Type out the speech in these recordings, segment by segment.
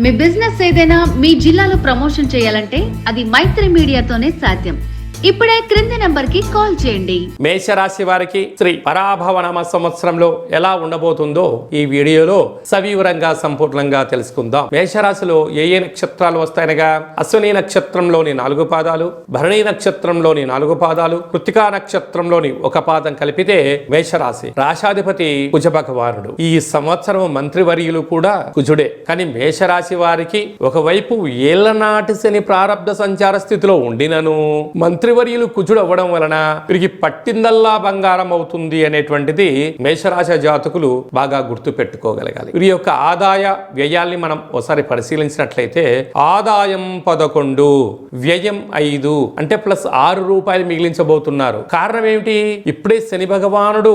మీ business ఏదైనా మీ జిల్లాలో promotion చేయాలంటే అది మైత్రి మీడియాతోనే సాధ్యం. ఇప్పుడే క్రింది నంబర్ కి కాల్ చేయండి. మేషరాశి వారికి శ్రీ పరాభవనామ సంవత్సరంలో ఎలా ఉండబోతుందో ఈ వీడియోలో సవివరంగా సంపూర్ణంగా తెలుసుకుందాం. మేషరాశిలో ఏ నక్షత్రాలు వస్తాయనగా అశ్విని నక్షత్రంలోని 4 పాదాలు, భరణి నక్షత్రంలోని 4 పాదాలు, కృత్తికా నక్షత్రంలోని 1 పాదం కలిపితే మేషరాశి. రాశాధిపతి కుజ భగవానుడు. ఈ సంవత్సరం మంత్రివర్యులు కూడా కుజుడే. కానీ మేషరాశి వారికి ఒకవైపు ఏళ్లనాటి శని ప్రారబ్ధ సంచార స్థితిలో ఉండినను మంత్రివర్యులు కుజుడు అవ్వడం వలన వీరికి పట్టిందల్లా బంగారం అవుతుంది అనేటువంటిది మేషరాశి జాతకులు బాగా గుర్తు పెట్టుకోగలగాలి. వీరి యొక్క ఆదాయ వ్యయాల్ని మనం ఒకసారి పరిశీలించినట్లయితే ఆదాయం 11, వ్యయం 5 అంటే ప్లస్ 6 రూపాయలు మిగిలించబోతున్నారు. కారణం ఏమిటి? ఇప్పుడే శని భగవానుడు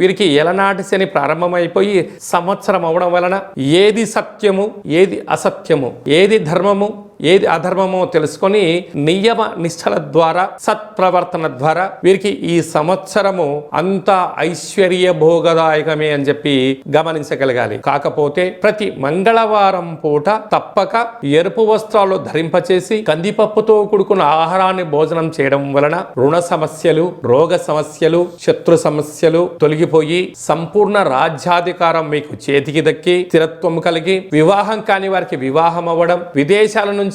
వీరికి ఏలనాటి శని ప్రారంభమైపోయి సంవత్సరం అవడం వలన ఏది సత్యము, ఏది అసత్యము, ఏది ధర్మము, ఏది అధర్మమో తెలుసుకొని నియమ నిష్టల ద్వారా సత్ప్రవర్తన ద్వారా వీరికి ఈ సంవత్సరము అంతా ఐశ్వర్య భోగదాయకమే అని చెప్పి గమనించగలగాలి. కాకపోతే ప్రతి మంగళవారం పూట తప్పక ఎరుపు వస్త్రాలు ధరింపచేసి కందిపప్పుతో కూడుకున్న ఆహారాన్ని భోజనం చేయడం వలన రుణ సమస్యలు, రోగ సమస్యలు, శత్రు సమస్యలు తొలగిపోయి సంపూర్ణ రాజ్యాధికారం మీకు చేతికి దక్కి స్థిరత్వం కలిగి వివాహం కాని వారికి వివాహం అవ్వడం, విదేశాల నుంచి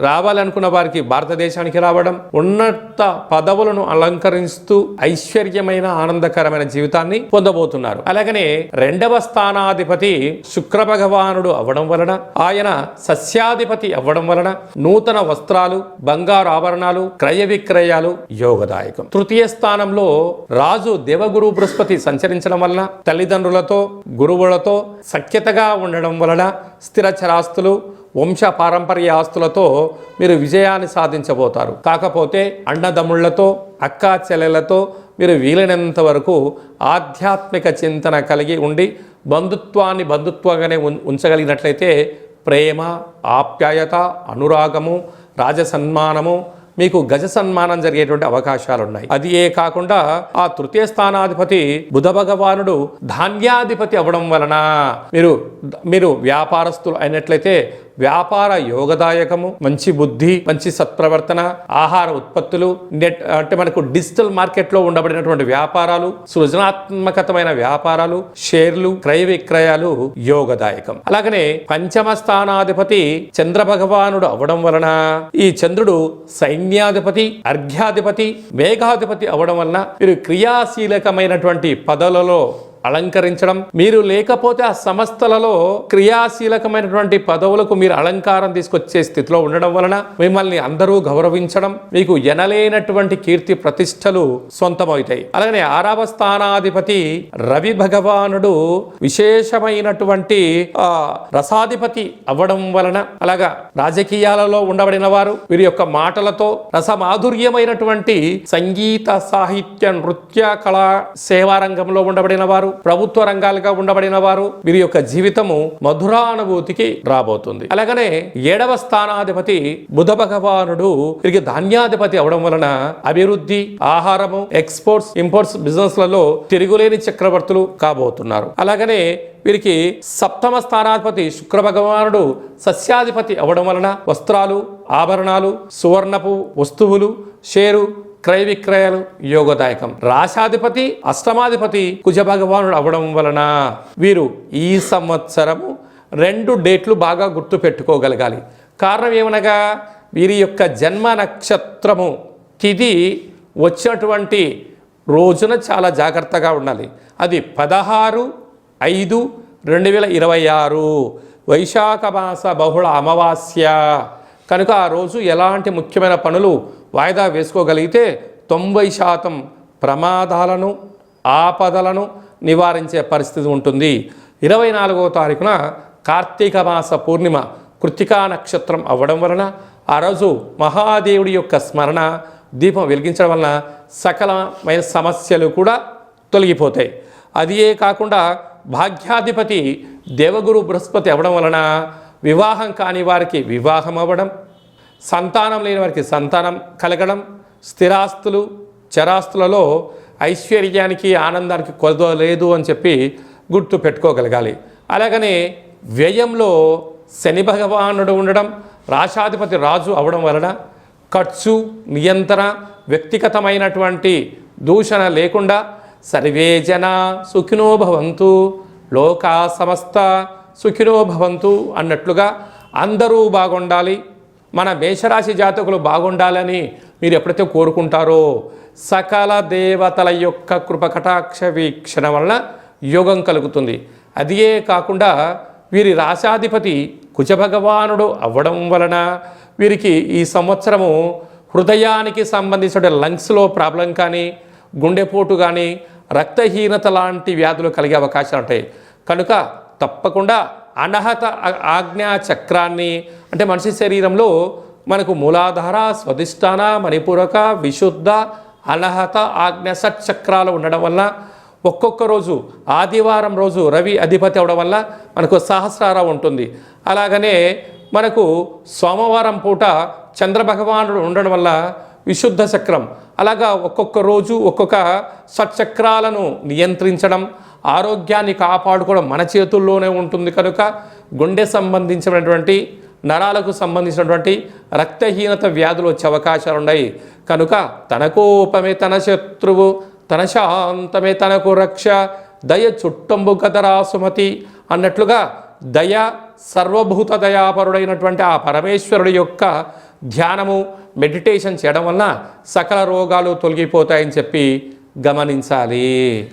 రావాలనుకున్న వారికి భారతదేశానికి రావడం, ఉన్నత పదవులను అలంకరిస్తూ ఐశ్వర్యమైన ఆనందకరమైన జీవితాన్ని పొందబోతున్నారు. అలాగనే 2వ స్థానాధిపతి శుక్ర భగవానుడు అవ్వడం వలన, ఆయన సస్యాధిపతి అవ్వడం వలన నూతన వస్త్రాలు, బంగారు ఆభరణాలు, క్రయ విక్రయాలు యోగదాయకం. 3వ స్థానంలో రాజు దేవగురు బృహస్పతి సంచరించడం వలన తల్లిదండ్రులతో, గురువులతో సఖ్యతగా ఉండడం వలన స్థిర చరాస్తులు, వంశ పారంపర్య ఆస్తులతో మీరు విజయాన్ని సాధించబోతారు. కాకపోతే అన్నదమ్ముళ్లతో, అక్కా చెల్లెలతో మీరు వీలైనంత వరకు ఆధ్యాత్మిక చింతన కలిగి ఉండి బంధుత్వాన్ని బంధుత్వంగానే ఉంచగలిగినట్లయితే ప్రేమ, ఆప్యాయత, అనురాగము, రాజసన్మానము, మీకు గజ సన్మానం జరిగేటువంటి అవకాశాలు ఉన్నాయి. అది ఏ కాకుండా ఆ 3వ స్థానాధిపతి బుధ భగవానుడు ధాన్యాధిపతి అవ్వడం వలన మీరు వ్యాపారస్తులు అయినట్లయితే వ్యాపార యోగదాయకము, మంచి బుద్ధి, మంచి సత్ప్రవర్తన, ఆహార ఉత్పత్తులు, అంటే మనకు డిజిటల్ మార్కెట్ లో ఉండబడినటువంటి వ్యాపారాలు, సృజనాత్మకతమైన వ్యాపారాలు, షేర్లు, క్రయ విక్రయాలు యోగదాయకం. అలాగనే 5వ స్థానాధిపతి చంద్ర భగవానుడు అవ్వడం వలన ఈ చంద్రుడు సైన్యాధిపతి, అర్ఘ్యాధిపతి, మేఘాధిపతి అవ్వడం వలన మీరు క్రియాశీలకమైనటువంటి పదవులలో అలంకరించడం, మీరు లేకపోతే ఆ సంస్థలలో క్రియాశీలకమైనటువంటి పదవులకు మీరు అలంకారం తీసుకొచ్చే స్థితిలో ఉండడం వలన మిమ్మల్ని అందరూ గౌరవించడం, మీకు ఎనలేనటువంటి కీర్తి ప్రతిష్టలు సొంతమవుతాయి. అలాగే 6వ స్థానాధిపతి రవి భగవానుడు విశేషమైనటువంటి రసాధిపతి అవ్వడం వలన, అలాగా రాజకీయాలలో ఉండబడిన వారు వీరి యొక్క మాటలతో రసమాధుర్యమైనటువంటి సంగీత, సాహిత్య, నృత్య, కళా సేవా రంగంలో ఉండబడిన వారు, ప్రభుత్వ రంగాలుగా ఉండబడిన వారు వీరి యొక్క జీవితము మధురానుభూతికి రాబోతుంది. అలాగనే 7వ స్థానాధిపతి బుధ భగవానుడు వీరికి ధాన్యాధిపతి అవడం వలన అభివృద్ధి, ఆహారము, ఎక్స్పోర్ట్స్, ఇంపోర్ట్స్ బిజినెస్ లలో తిరుగులేని చక్రవర్తులు కాబోతున్నారు. అలాగనే వీరికి 7వ స్థానాధిపతి శుక్ర భగవానుడు సస్యాధిపతి అవడం వలన వస్త్రాలు, ఆభరణాలు, సువర్ణపు వస్తువులు, షేరు, క్రయ విక్రయాలు యోగదాయకం. రాశాధిపతి అష్టమాధిపతి కుజ భగవానుడు అవ్వడం వలన వీరు ఈ సంవత్సరము 2 డేట్లు బాగా గుర్తు పెట్టుకోగలగాలి. కారణం ఏమనగా వీరి యొక్క జన్మ నక్షత్రము తిథి వచ్చినటువంటి రోజున చాలా జాగ్రత్తగా ఉండాలి. అది 16/5/2026 వైశాఖ మాస బహుళ అమావాస్య కనుక ఆ రోజు ఎలాంటి ముఖ్యమైన పనులు వాయిదా వేసుకోగలిగితే 90% ప్రమాదాలను, ఆపదలను నివారించే పరిస్థితి ఉంటుంది. 24వ తారీఖున కార్తీక మాస పూర్ణిమ కృత్తికా నక్షత్రం అవ్వడం వలన ఆ రోజు మహాదేవుడి యొక్క స్మరణ దీపం వెలిగించడం వలన సకలమైన సమస్యలు కూడా తొలగిపోతాయి. అదియే కాకుండా భాగ్యాధిపతి దేవగురు బృహస్పతి అవ్వడం వలన వివాహం కాని వారికి వివాహం అవ్వడం, సంతానం లేని వారికి సంతానం కలగడం, స్థిరాస్తులు, చరాస్తులలో ఐశ్వర్యానికి, ఆనందానికి కొలత లేదు అని చెప్పి గుర్తు పెట్టుకోగలగాలి. అలాగనే వ్యయంలో శని భగవానుడు ఉండడం, రాశాధిపతి రాజు అవడం వలన ఖర్చు నియంత్రణ, వ్యక్తిగతమైనటువంటి దూషణ లేకుండా సర్వే జన సుఖినో భవంతు, లోకా సమస్త సుఖినో భవంతు అన్నట్లుగా అందరూ బాగుండాలి, మన మేషరాశి జాతకులు బాగుండాలని మీరు ఎప్పుడైతే కోరుకుంటారో సకల దేవతల యొక్క కృపకటాక్ష వీక్షణ వలన యోగం కలుగుతుంది. అదియే కాకుండా వీరి రాశాధిపతి కుజభగవానుడు అవ్వడం వలన వీరికి ఈ సంవత్సరము హృదయానికి సంబంధించిన లంగ్స్లో ప్రాబ్లం కానీ, గుండెపోటు కానీ, రక్తహీనత లాంటి వ్యాధులు కలిగే అవకాశాలు ఉంటాయి. కనుక తప్పకుండా అనహత ఆజ్ఞా చక్రాన్ని, అంటే మనిషి శరీరంలో మనకు మూలాధార, స్వధిష్టాన, మణిపూరక, విశుద్ధ, అనహత ఆజ్ఞ షట్చక్రాలు ఉండడం వల్ల ఒక్కొక్క రోజు ఆదివారం రోజు రవి అధిపతి అవడం వల్ల మనకు సహస్రార ఉంటుంది. అలాగనే మనకు సోమవారం పూట చంద్రభగవానుడు ఉండడం వల్ల విశుద్ధ చక్రం. అలాగా ఒక్కొక్క రోజు ఒక్కొక్క షట్చక్రాలను నియంత్రించడం, ఆరోగ్యాన్ని కాపాడుకోవడం మన చేతుల్లోనే ఉంటుంది. కనుక గుండె సంబంధించినటువంటి, నరాలకు సంబంధించినటువంటి రక్తహీనత వ్యాధులు వచ్చే అవకాశాలు ఉన్నాయి. కనుక తన కోపమే తన శత్రువు, తన శాంతమే తనకు రక్ష, దయ చుట్టంబు కదరా సుమతి అన్నట్లుగా దయ, సర్వభూత దయాపరుడైనటువంటి ఆ పరమేశ్వరుడి యొక్క ధ్యానము, మెడిటేషన్ చేయడం వలన సకల రోగాలు తొలగిపోతాయని చెప్పి గమనించాలి.